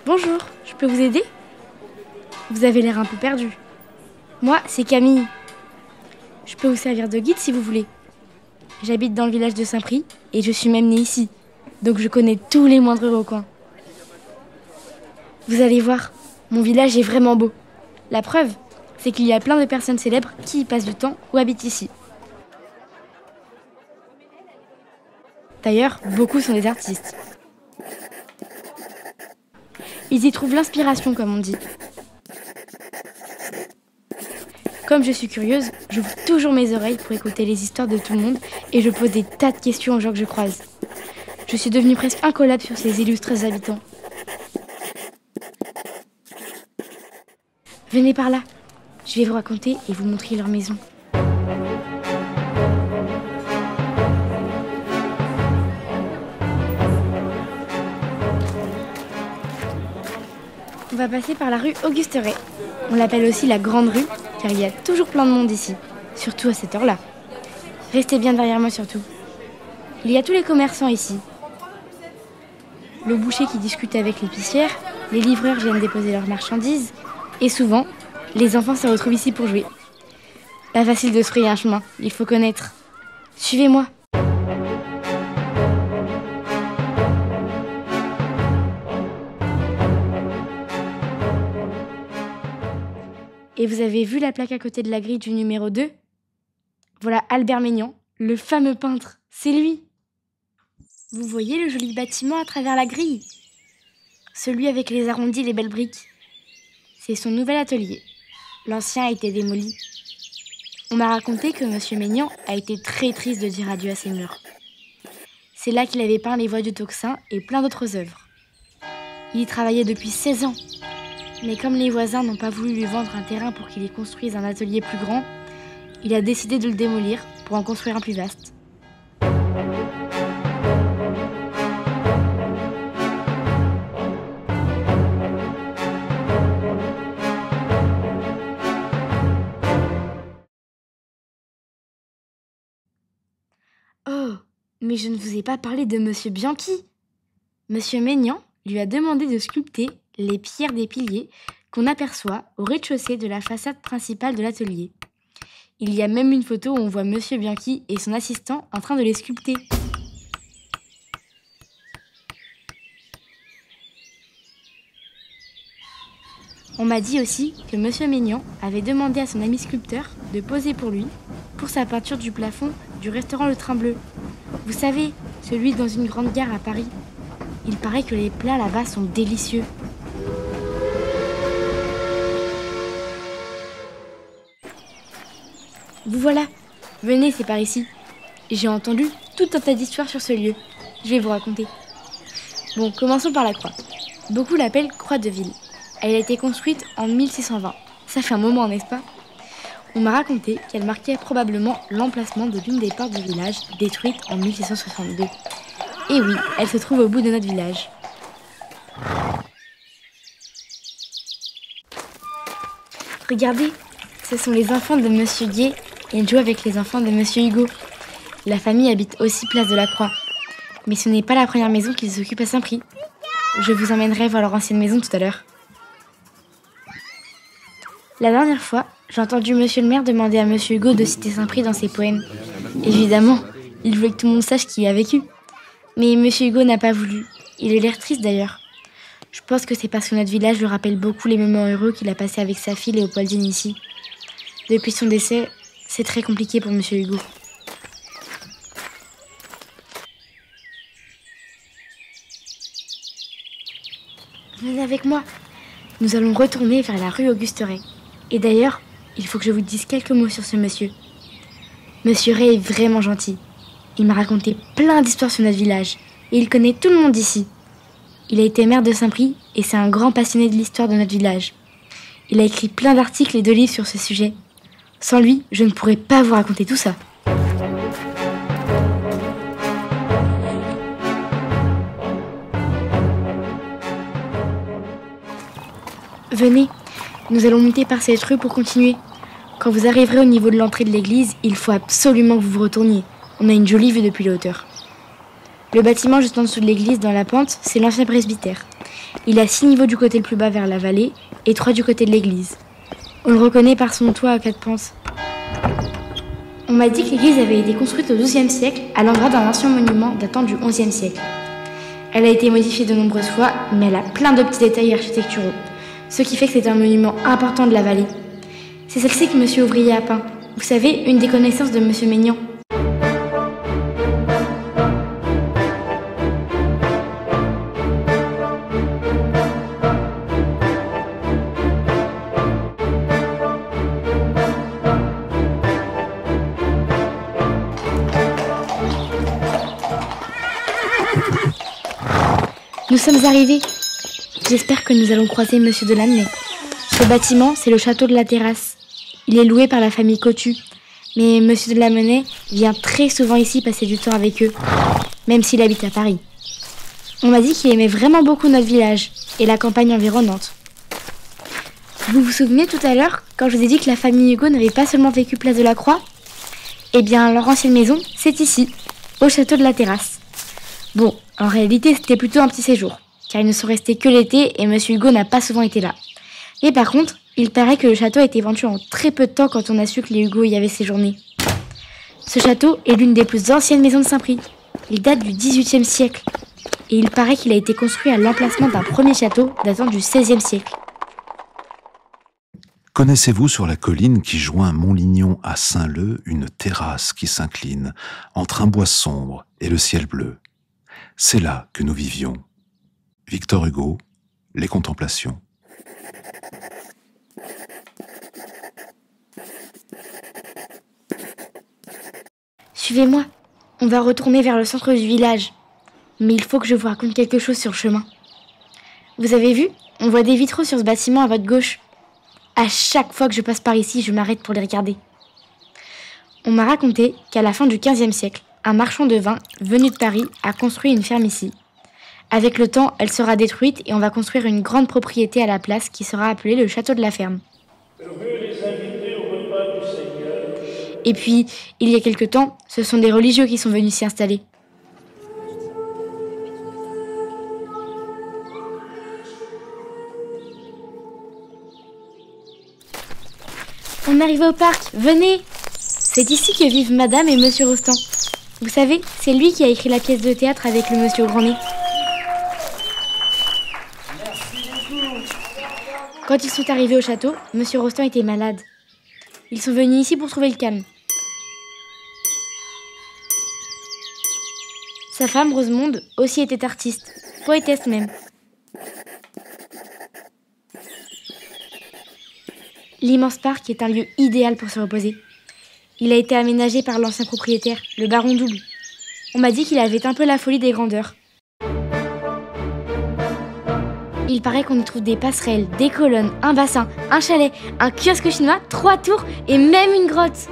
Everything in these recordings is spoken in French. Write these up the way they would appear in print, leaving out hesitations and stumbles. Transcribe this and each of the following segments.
Bonjour, je peux vous aider? Vous avez l'air un peu perdu. Moi, c'est Camille. Je peux vous servir de guide si vous voulez. J'habite dans le village de Saint-Prix et je suis même née ici. Donc je connais tous les moindres recoins. Vous allez voir, mon village est vraiment beau. La preuve, c'est qu'il y a plein de personnes célèbres qui y passent du temps ou habitent ici. D'ailleurs, beaucoup sont des artistes. Ils y trouvent l'inspiration, comme on dit. Comme je suis curieuse, j'ouvre toujours mes oreilles pour écouter les histoires de tout le monde et je pose des tas de questions aux gens que je croise. Je suis devenue presque incollable sur ces illustres habitants. Venez par là, je vais vous raconter et vous montrer leur maison. On va passer par la rue Auguste Rey. On l'appelle aussi la Grande Rue, car il y a toujours plein de monde ici, surtout à cette heure-là. Restez bien derrière moi surtout. Il y a tous les commerçants ici. Le boucher qui discute avec l'épicière, les livreurs viennent déposer leurs marchandises, et souvent, les enfants se retrouvent ici pour jouer. Pas facile de se frayer un chemin, il faut connaître. Suivez-moi. Et vous avez vu la plaque à côté de la grille du numéro 2? Voilà Albert Maignan, le fameux peintre. C'est lui. Vous voyez le joli bâtiment à travers la grille? Celui avec les arrondis et les belles briques. C'est son nouvel atelier. L'ancien a été démoli. On m'a raconté que M. Maignan a été très triste de dire adieu à ses murs. C'est là qu'il avait peint les voies du Tocsin et plein d'autres œuvres. Il y travaillait depuis 16 ans. Mais comme les voisins n'ont pas voulu lui vendre un terrain pour qu'il y construise un atelier plus grand, il a décidé de le démolir pour en construire un plus vaste. Oh, mais je ne vous ai pas parlé de Monsieur Bianchi. Monsieur Maignan lui a demandé de sculpter les pierres des piliers qu'on aperçoit au rez-de-chaussée de la façade principale de l'atelier. Il y a même une photo où on voit Monsieur Bianchi et son assistant en train de les sculpter. On m'a dit aussi que Monsieur Maignan avait demandé à son ami sculpteur de poser pour lui, pour sa peinture du plafond du restaurant Le Train Bleu. Vous savez, celui dans une grande gare à Paris. Il paraît que les plats là-bas sont délicieux. Vous voilà, venez, c'est par ici. J'ai entendu tout un tas d'histoires sur ce lieu. Je vais vous raconter. Bon, commençons par la croix. Beaucoup l'appellent Croix de Ville. Elle a été construite en 1620. Ça fait un moment, n'est-ce pas? On m'a raconté qu'elle marquait probablement l'emplacement de l'une des portes du village, détruite en 1662. Et oui, elle se trouve au bout de notre village. Regardez, ce sont les enfants de Monsieur Gué et ils jouent avec les enfants de Monsieur Hugo. La famille habite aussi place de la Croix. Mais ce n'est pas la première maison qu'ils occupent à Saint-Prix. Je vous emmènerai voir leur ancienne maison tout à l'heure. La dernière fois, j'ai entendu Monsieur le maire demander à Monsieur Hugo de citer Saint-Prix dans ses poèmes. Évidemment, il voulait que tout le monde sache qui y a vécu. Mais Monsieur Hugo n'a pas voulu. Il a l'air triste d'ailleurs. Je pense que c'est parce que notre village lui rappelle beaucoup les moments heureux qu'il a passés avec sa fille Léopoldine ici. Depuis son décès, c'est très compliqué pour Monsieur Hugo. Venez avec moi. Nous allons retourner vers la rue Auguste Rey. Et d'ailleurs, il faut que je vous dise quelques mots sur ce monsieur. Monsieur Rey est vraiment gentil. Il m'a raconté plein d'histoires sur notre village. Et il connaît tout le monde ici. Il a été maire de Saint-Prix et c'est un grand passionné de l'histoire de notre village. Il a écrit plein d'articles et de livres sur ce sujet. Sans lui, je ne pourrais pas vous raconter tout ça. Venez, nous allons monter par cette rue pour continuer. Quand vous arriverez au niveau de l'entrée de l'église, il faut absolument que vous vous retourniez. On a une jolie vue depuis la hauteur. Le bâtiment juste en dessous de l'église, dans la pente, c'est l'ancien presbytère. Il a 6 niveaux du côté le plus bas vers la vallée et 3 du côté de l'église. On le reconnaît par son toit à 4 pentes. On m'a dit que l'église avait été construite au XIIe siècle à l'endroit d'un ancien monument datant du XIe siècle. Elle a été modifiée de nombreuses fois, mais elle a plein de petits détails architecturaux, ce qui fait que c'est un monument important de la vallée. C'est celle-ci que Monsieur Ouvrier a peint. Vous savez, une des connaissances de Monsieur Maignan. Nous sommes arrivés. J'espère que nous allons croiser Monsieur de Lamennais. Ce bâtiment, c'est le château de la Terrasse. Il est loué par la famille Cotu. Mais Monsieur de Lamennais vient très souvent ici passer du temps avec eux, même s'il habite à Paris. On m'a dit qu'il aimait vraiment beaucoup notre village et la campagne environnante. Vous vous souvenez tout à l'heure, quand je vous ai dit que la famille Hugo n'avait pas seulement vécu place de la Croix? Eh bien, leur ancienne maison, c'est ici, au château de la Terrasse. Bon, en réalité, c'était plutôt un petit séjour, car ils ne sont restés que l'été et Monsieur Hugo n'a pas souvent été là. Mais par contre, il paraît que le château a été vendu en très peu de temps quand on a su que les Hugo y avaient séjourné. Ce château est l'une des plus anciennes maisons de Saint-Prix. Il date du XVIIIe siècle. Et il paraît qu'il a été construit à l'emplacement d'un premier château datant du XVIe siècle. Connaissez-vous sur la colline qui joint Montlignon à Saint-Leu une terrasse qui s'incline entre un bois sombre et le ciel bleu? C'est là que nous vivions. Victor Hugo, Les Contemplations. Suivez-moi, on va retourner vers le centre du village. Mais il faut que je vous raconte quelque chose sur le chemin. Vous avez vu, on voit des vitraux sur ce bâtiment à votre gauche. À chaque fois que je passe par ici, je m'arrête pour les regarder. On m'a raconté qu'à la fin du XVe siècle, un marchand de vin venu de Paris a construit une ferme ici. Avec le temps, elle sera détruite et on va construire une grande propriété à la place qui sera appelée le château de la ferme. Et puis, il y a quelque temps, ce sont des religieux qui sont venus s'y installer. On arrive au parc, venez! C'est ici que vivent Madame et Monsieur Rostand. Vous savez, c'est lui qui a écrit la pièce de théâtre avec le Monsieur au grand nez. Quand ils sont arrivés au château, Monsieur Rostand était malade. Ils sont venus ici pour trouver le calme. Sa femme, Rosemonde, aussi était artiste, poétesse même. L'immense parc est un lieu idéal pour se reposer. Il a été aménagé par l'ancien propriétaire, le baron Double. On m'a dit qu'il avait un peu la folie des grandeurs. Il paraît qu'on y trouve des passerelles, des colonnes, un bassin, un chalet, un kiosque chinois, 3 tours et même une grotte.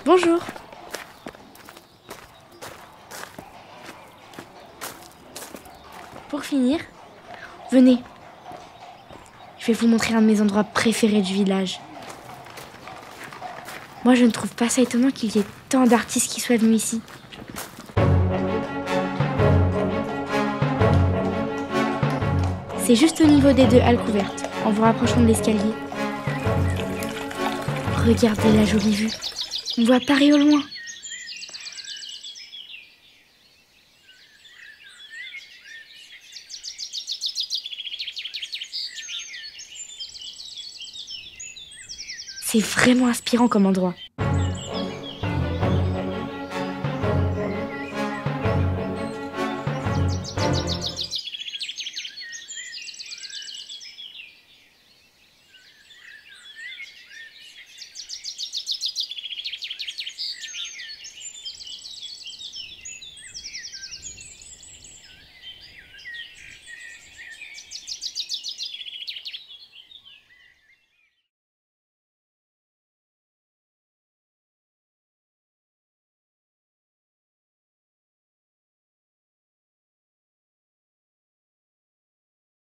Bonjour. Pour finir, venez. Je vais vous montrer un de mes endroits préférés du village. Moi, je ne trouve pas ça étonnant qu'il y ait tant d'artistes qui soient venus ici. C'est juste au niveau des 2 halles couvertes, en vous rapprochant de l'escalier. Regardez la jolie vue. On voit Paris au loin. C'est vraiment inspirant comme endroit.